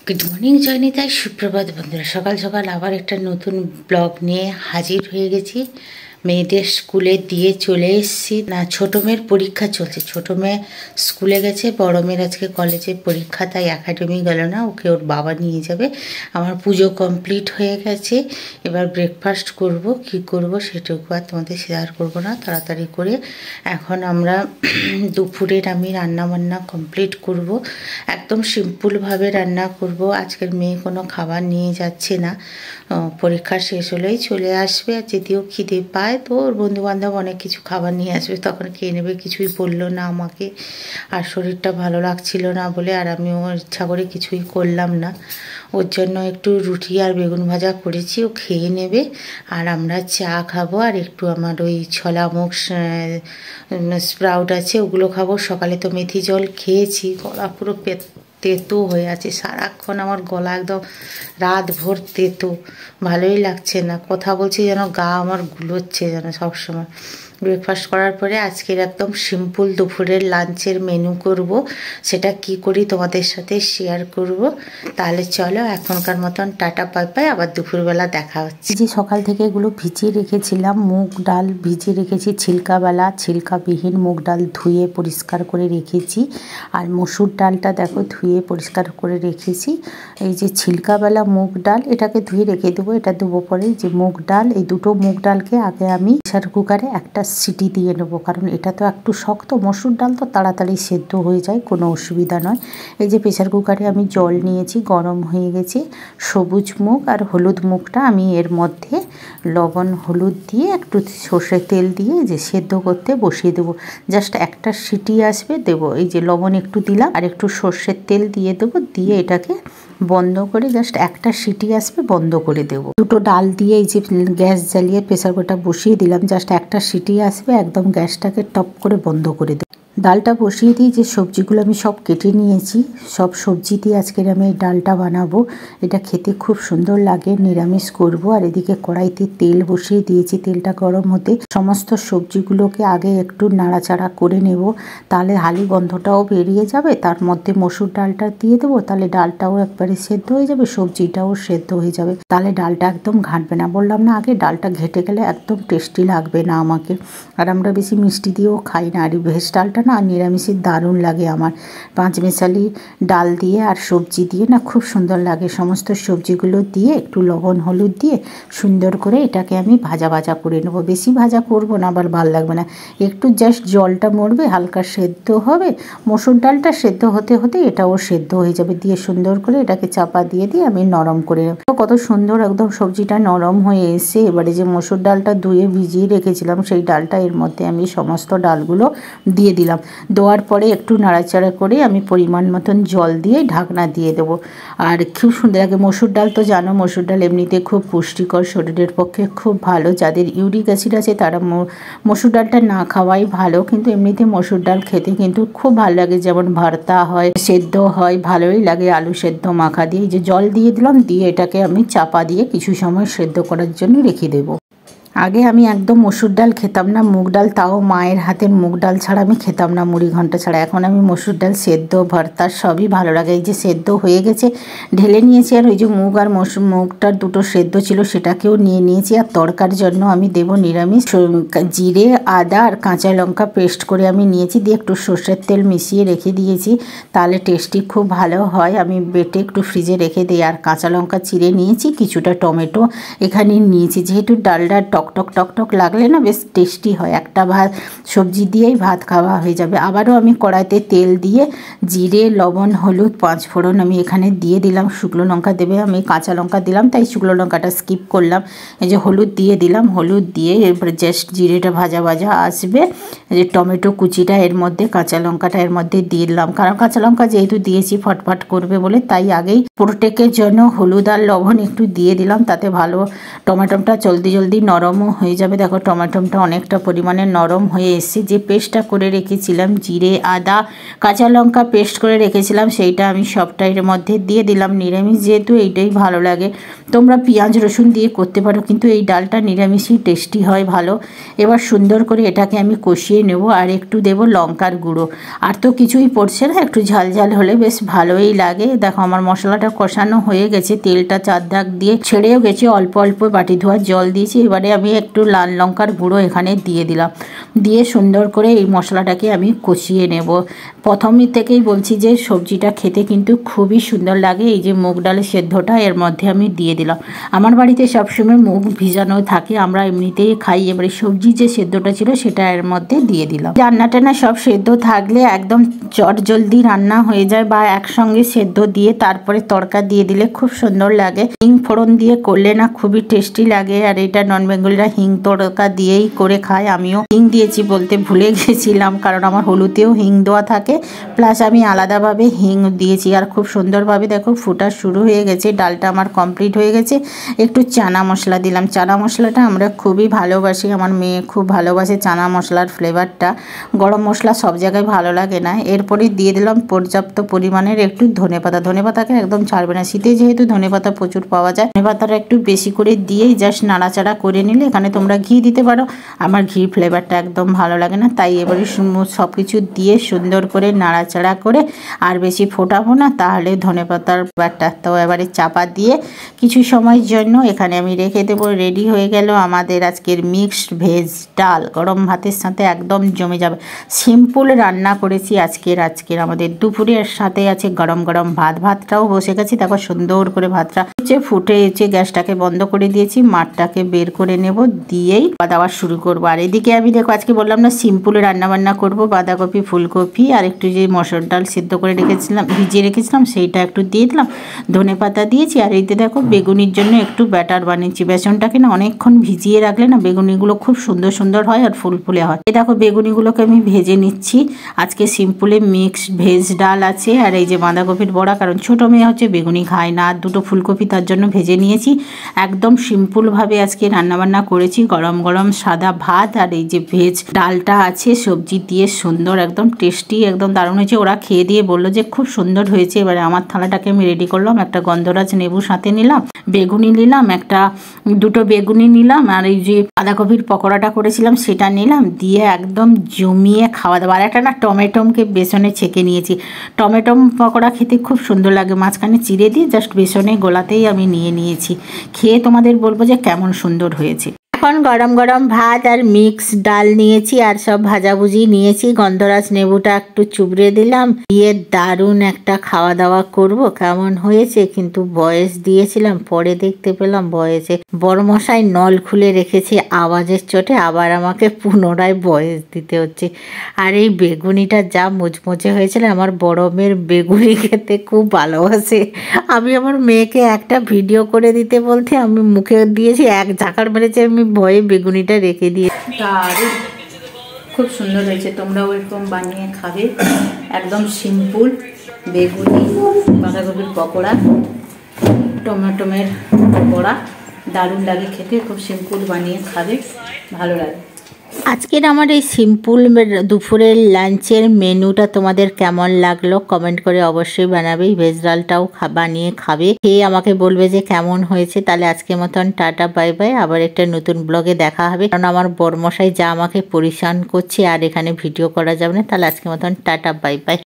Good morning জয়নিতাই, সুপ্রভাত বন্ধুরা। সকাল সকাল আবার একটা নতুন ব্লগ নিয়ে হাজির হয়ে গেছি। মেয়েদের স্কুলে দিয়ে চলে এসেছি। না, ছোটো মেয়ের পরীক্ষা চলছে। ছোটো মেয়ে স্কুলে গেছে, বড়ো মেয়ের আজকে কলেজে পরীক্ষা, তাই একাডেমি গেল না, ওকে ওর বাবা নিয়ে যাবে। আমার পুজো কমপ্লিট হয়ে গেছে। এবার ব্রেকফাস্ট করব, কি করব সেটুকু আর তোমাদের শেয়ার করবো না। তাড়াতাড়ি করে এখন আমরা দুপুরের আমি রান্না বান্না কমপ্লিট করব। একদম সিম্পলভাবে রান্না করব। আজকের মেয়ে কোনো খাবার নিয়ে যাচ্ছে না, পরীক্ষা শেষ হলেই চলে আসবে। আর যদিও খিদে পায় তো ওর বন্ধুবান্ধব অনেক কিছু খাবার নিয়ে আসবে, তখন খেয়ে নেবে। কিছুই বললো না আমাকে, আর শরীরটা ভালো লাগছিল না বলে আর আমিও ইচ্ছা করে কিছুই করলাম না। ওর জন্য একটু রুটি আর বেগুন ভাজা করেছি, ও খেয়ে নেবে। আর আমরা চা খাবো, আর একটু আমার ওই ছোলা মুগ স্প্রাউট আছে, ওগুলো খাবো। সকালে তো মেথি জল খেয়েছি, গলা পুরো তেতো হয়ে আছে সারাক্ষণ। আমার গলা একদম রাত ভোর তেতো, ভালোই লাগছে না। কথা বলছি যেন গা আমার গুলোচ্ছে যেন সবসময়। ব্রেকফাস্ট করার পরে আজকের একদম সিম্পল দুপুরের লাঞ্চের মেনু করব। সেটা কি করি তোমাদের সাথে শেয়ার করব। তাহলে চলো, এখনকার মতন টাটা পাই পাই, আবার দুপুরবেলা দেখা হচ্ছে। যে সকাল থেকে এগুলো ভিজিয়ে রেখেছিলাম, মুগ ডাল ভিজিয়ে রেখেছি, ছিলকাওয়ালা ছিলকাবিহীন মুগ ডাল ধুয়ে পরিষ্কার করে রেখেছি। আর মসুর ডালটা দেখো ধুয়ে পরিষ্কার করে রেখেছি। এই যে ছিলকাওয়ালা মুগ ডাল, এটাকে ধুয়ে রেখে দেবো। এটা দেবো পরে। যে মুগ ডাল, এই দুটো মুগ ডালকে আগে আমি প্রেসার কুকারে একটা সিটি দিয়ে নেবো, কারণ এটা তো একটু শক্ত। মসুর ডাল তো তাড়াতাড়ি সেদ্ধ হয়ে যায়, কোনো অসুবিধা নয়। এই যে প্রেসার কুকারে আমি জল নিয়েছি, গরম হয়ে গেছে। সবুজ মুগ আর হলুদ মুগটা আমি এর মধ্যে লবণ হলুদ দিয়ে একটু সর্ষের তেল দিয়ে যে সেদ্ধ করতে বসিয়ে দেবো। জাস্ট একটা সিটি আসবে দেবো। এই যে লবণ একটু দিলাম আর একটু সর্ষের তেল দিয়ে দেবো, দিয়ে এটাকে বন্ধ করে জাস্ট একটা সিটি আসবে বন্ধ করে দেবো। দুটো ডাল দিয়ে এই যে গ্যাস জ্বালিয়ে প্রেসার কুকারটা বসিয়ে দিলাম, জাস্ট একটা সিটি আসবে, একদম গ্যাসটাকে টপ করে বন্ধ করে দেবো। ডালটা বসিয়ে দিই। যে সবজিগুলো আমি সব কেটে নিয়েছি, সব সবজি দিয়ে আজকের আমি এই ডালটা বানাবো। এটা খেতে খুব সুন্দর লাগে, নিরামিষ করব। আর এদিকে কড়াইতে তেল বসিয়ে দিয়েছি, তেলটা গরম হতে সমস্ত সবজিগুলোকে আগে একটু নাড়াচাড়া করে নেব, তাহলে হালি গন্ধটাও বেরিয়ে যাবে। তার মধ্যে মসুর ডালটা দিয়ে দেবো, তাহলে ডালটাও একবারে সেদ্ধ হয়ে যাবে, সবজিটাও সেদ্ধ হয়ে যাবে, তাহলে ডালটা একদম ঘাঁটবে না। বললাম না আগে, ডালটা ঘেটে গেলে একদম টেস্টি লাগবে না আমাকে। আর আমরা বেশি মিষ্টি দিয়েও খাই না। আর ভেজ ডালটা না নিরামিষের দারুণ লাগে আমার। পাঁচমেশালি ডাল দিয়ে আর সবজি দিয়ে না খুব সুন্দর লাগে। সমস্ত সবজিগুলো দিয়ে একটু লবণ হলুদ দিয়ে সুন্দর করে এটাকে আমি ভাজা ভাজা করে নেবো। বেশি ভাজা করব না, আবার ভালো লাগবে না। একটু জাস্ট জলটা মরবে, হালকা সেদ্ধ হবে। মসুর ডালটা সেদ্ধ হতে হতে এটাও সেদ্ধ হয়ে যাবে। দিয়ে সুন্দর করে এটাকে চাপা দিয়ে আমি নরম করে নেব। কত সুন্দর একদম সবজিটা নরম হয়ে এসে, এবারে যে মসুর ডালটা ধুয়ে ভিজিয়ে রেখেছিলাম সেই ডালটা এর মধ্যে আমি সমস্ত ডালগুলো দিয়ে দিলাম। দেওয়ার পরে একটু নাড়াচাড়া করে আমি পরিমাণ মতন জল দিয়ে ঢাকনা দিয়ে দেবো। আর খুব সুন্দর লাগে। মসুর ডাল তো জানো, মসুর ডাল এমনিতে খুব পুষ্টিকর, শরীরের পক্ষে খুব ভালো। যাদের ইউরিক অ্যাসিড আছে তারা মসুর ডালটা না খাওয়াই ভালো, কিন্তু এমনিতে মসুর ডাল খেতে কিন্তু খুব ভালো লাগে। যেমন ভর্তা হয়, সেদ্ধ হয়, ভালোই লাগে। আলু সেদ্ধ মাখা দিয়ে যে জল দিয়ে দিলাম, দিয়ে এটাকে আমি চাপা দিয়ে কিছু সময় সেদ্ধ করার জন্য রেখে দেবো। আগে আমি একদম মসুর ডাল খেতাম না, মুগ ডাল, তাও মায়ের হাতের মুগ ডাল ছাড়া আমি খেতাম না, মুড়ি ঘন্টা ছাড়া। এখন আমি মসুর ডাল সেদ্ধ ভর্তা সবই ভালো লাগে। এই যে সেদ্ধ হয়ে গেছে, ঢেলে নিয়েছি। আর ওই যে মুগ আর মুগটার দুটো সেদ্ধ ছিল সেটাকেও নিয়ে নিয়েছি। আর তড়কার জন্য আমি দেবো নিরামিষ জিরে আদা আর কাঁচা লঙ্কা পেস্ট করে আমি নিয়েছি, দিয়ে একটু সর্ষের তেল মিশিয়ে রেখে দিয়েছি, তাহলে টেস্টি খুব ভালো হয়। আমি বেটে একটু ফ্রিজে রেখে দিই। আর কাঁচা লঙ্কা চিড়ে নিয়েছি, কিছুটা টমেটো এখানে নিয়েছি। যেহেতু ডালটা টক টক টক লাগলে না বেশ টেস্টি হয়। একটা ভাত সবজি দিয়েই ভাত খাওয়া হয়ে যাবে। আবারও আমি কড়াইতে তেল দিয়ে জিরে লবণ হলুদ পাঁচফোড়ন আমি এখানে দিয়ে দিলাম। শুকনো লঙ্কা দেবে, আমি কাঁচা লঙ্কা দিলাম তাই শুকনো লঙ্কাটা স্কিপ করলাম। এই যে হলুদ দিয়ে দিলাম, হলুদ দিয়ে এরপরে জাস্ট জিরেটা ভাজা ভাজা আসবে। যে টমেটো কুচিটা এর মধ্যে, কাঁচা লঙ্কাটা এর মধ্যে দিয়ে দিলাম, কারণ কাঁচা লঙ্কা যেহেতু দিয়েছি ফটফট করবে বলে, তাই আগেই প্রোটেকের জন্য হলুদ আর লবণ একটু দিয়ে দিলাম, তাতে ভালো টমেটোটা জলদি জলদি নরম নরমও হয়ে যাবে। দেখো টমেটোটা অনেকটা পরিমাণে নরম হয়ে এসছে। যে পেস্টটা করে রেখেছিলাম জিরে আদা কাঁচা লঙ্কা পেস্ট করে রেখেছিলাম সেইটা আমি সবটা এর মধ্যে দিয়ে দিলাম। নিরামিষ যেহেতু এইটাই ভালো লাগে, তোমরা পেঁয়াজ রসুন দিয়ে করতে পারো, কিন্তু এই ডালটা নিরামিষই টেস্টি হয় ভালো। এবার সুন্দর করে এটাকে আমি কষিয়ে নেব আর একটু দেব লঙ্কার গুঁড়ো। আর তো কিছুই পড়ছে না, একটু ঝাল ঝাল হলে বেশ ভালোই লাগে। দেখো আমার মশলাটা কষানো হয়ে গেছে, তেলটা চার দাগ দিয়ে ছেড়েও গেছে, অল্প অল্প বাটি ধোয়ার জল দিয়েছি। এবারে আমি একটু লাল লঙ্কার গুঁড়ো এখানে দিয়ে দিলাম, দিয়ে সুন্দর করে এই মশলাটাকে আমি কষিয়ে নেব। প্রথমে থেকেই বলছি যে সবজিটা খেতে কিন্তু খুবই সুন্দর লাগে। এই যে মুগ ডালের সেদ্ধটা এর মধ্যে আমি দিয়ে দিলাম। আমার বাড়িতে সবসময় মুগ ভিজানো থাকে, আমরা এমনিতেই খাই। এবারে সবজি যে সেদ্ধটা ছিল সেটা এর মধ্যে দিয়ে দিলাম। রান্নাটা না সব সেদ্ধ থাকলে একদম চট জলদি রান্না হয়ে যায়, বা একসঙ্গে সেদ্ধ দিয়ে তারপরে তড়কা দিয়ে দিলে খুব সুন্দর লাগে। হিং ফোড়ন দিয়ে করলে না খুবই টেস্টি লাগে। আর এটা নন বেঙ্গলিরা হিং তড়কা দিয়েই করে খায়। আমিও হিং দিয়েছি বলতে ভুলে গেছিলাম, কারণ আমার হলুদেও হিং দেওয়া থাকে, প্লাস আমি আলাদাভাবে হিং দিয়েছি। আর খুব সুন্দরভাবে দেখো ফোটা শুরু হয়ে গেছে, ডালটা আমার কমপ্লিট হয়ে গেছে। একটু চানা মশলা দিলাম। চানা মশলাটা আমরা খুবই ভালোবাসি, আমার মেয়ে খুব ভালোবাসে চানা মশলার ফ্লেভারটা। গরম মশলা সব জায়গায় ভালো লাগে না। এরপরে দিয়ে দিলাম পর্যাপ্ত পরিমাণের একটু ধনেপাতা। ধনেপাতাকে একদম ছাড়বে না, শীতে যেহেতু ধনেপাতা প্রচুর পাওয়া যায়, ধনেপাতাটা একটু বেশি করে দিয়েই জাস্ট নাড়াচাড়া করে নিলে, এখানে তোমরা ঘি দিতে পারো, আমার ঘি ফ্লেভারটা একদম ভালো লাগে না, তাই এবারে সব কিছু দিয়ে সুন্দর করে নাড়াচাড়া করে আর বেশি ফোটাবো না, তাহলে ধনেপাতার ব্যাপারটা। তো এবারে চাপা দিয়ে কিছু সময়ের জন্য এখানে আমি রেখে দেবো। রেডি হয়ে গেল আমাদের আজকের মিক্সড ভেজ ডাল। গরম ভাতের সাথে একদম জমে যাবে। সিম্পল রান্না করেছি আজকের আমাদের দুপুরের সাথে আছে গরম গরম ভাত। ভাতটাও বসে গেছে, তারপর সুন্দর করে ভাতটা ফুটে এসে গ্যাসটাকে বন্ধ করে দিয়েছি। মাঠটাকে বের করে নেব, দিয়েই খাওয়া শুরু করবো। আর এদিকে আমি দেখো আজকে বললাম না সিম্পল রান্না বান্না করবো, বাঁধাকপি ফুলকপি আর একটু যে মসুর ডাল সিদ্ধ করে রেখেছিলাম, ভিজিয়ে রেখেছিলাম, সেইটা একটু দিয়ে দিলাম, ধনেপাতা দিয়েছি। আর এইতে দেখো বেগুনির জন্য একটু ব্যাটার বানিয়েছি। বেসনটাকে না অনেকক্ষণ ভিজিয়ে রাখলে না বেগুনিগুলো খুব সুন্দর সুন্দর হয় আর ফুলফুলে হয়। এই দেখো বেগুনিগুলোকে আমি ভেজে নিচ্ছি। আজকে সিম্পলে মিক্সড ভেজ ডাল আছে, আর এই যে বাঁধাকপির বড়া, কারণ ছোটো মেয়ে হচ্ছে বেগুনি খায় না, আর দুটো ফুলকপি তার জন্য ভেজে নিয়েছি। একদম সিম্পলভাবে আজকে রান্নাবান্না করেছি। গরম গরম সাদা ভাত আর এই যে ভেজ ডালটা আছে সবজি দিয়ে, সুন্দর একদম টেস্টি, একদম দারুণ হয়েছে। ওরা খেয়ে দিয়ে বললো যে খুব সুন্দর হয়েছে। এবারে আমার থালাটাকে আমি রেডি করলাম। একটা গন্ধরাজ লেবু সাথে নিলাম, বেগুনি নিলাম, দুটো বেগুনি নিলাম, আর এই যে বাঁধাকপির পকোড়াটা করেছিলাম সেটা নিলাম, দিয়ে একদম জমিয়ে খাওয়া দাওয়া। আর একটা না টমেটোকে বেসনে ছেঁকে নিয়েছি। টমেটো পকোড়া খেতে খুব সুন্দর লাগে, মাঝখানে চিড়ে দিয়ে জাস্ট বেসনে গোলাতেই আমি নিয়েছি। খেয়ে তোমাদের বলবো যে কেমন সুন্দর হয়েছে। এখন গরম গরম ভাত আর মিক্স ডাল নিয়েছি, আর সব ভাজাভুজি নিয়েছি। গন্ধরাজ লেবুটা একটু চুবড়ে দিলাম, দিয়ে দারুণ একটা খাওয়া দাওয়া করব। কেমন হয়েছে কিন্তু বয়েস দিয়েছিলাম, পরে দেখতে পেলাম বয়েসে বড়মশাই নল খুলে রেখেছে, আওয়াজের চোটে আবার আমাকে পুনরায় বয়েস দিতে হচ্ছে। আর এই বেগুনিটা যা মুচমুচে হয়েছিল, আমার বড় মেয়ের বেগুনি খেতে খুব ভালোবাসে। আমি আমার মেয়েকে একটা ভিডিও করে দিতে বলতে আমি মুখে দিয়েছি, এক ঝাঁকার মেরেছে, আমি ভয়ে বেগুনিটা রেখে দিয়ে। দারুণ খুব সুন্দর হয়েছে, তোমরাও এরকম বানিয়ে খাবে। একদম সিম্পল বেগুনি বাঁধাকপির পকোড়া, টমেটোমের পকোড়া, দারুণ লাগে খেতে। খুব সিম্পল বানিয়ে খাবে, ভালো লাগে। আজকের আমার এই সিম্পল দুপুরের লাঞ্চের মেনুটা তোমাদের কেমন লাগলো কমেন্ট করে অবশ্যই বানাবে। ভেজ ডালটাও বানিয়ে খাবে, খেয়ে আমাকে বলবে যে কেমন হয়েছে। তাহলে আজকের মতন টাটা বাই বাই, আবার একটা নতুন ব্লগে দেখা হবে। কারণ আমার বরমশাই যা আমাকে পরিশান করছে আর এখানে ভিডিও করা যাবে না। তাহলে আজকের মতন টাটা বাই বাই।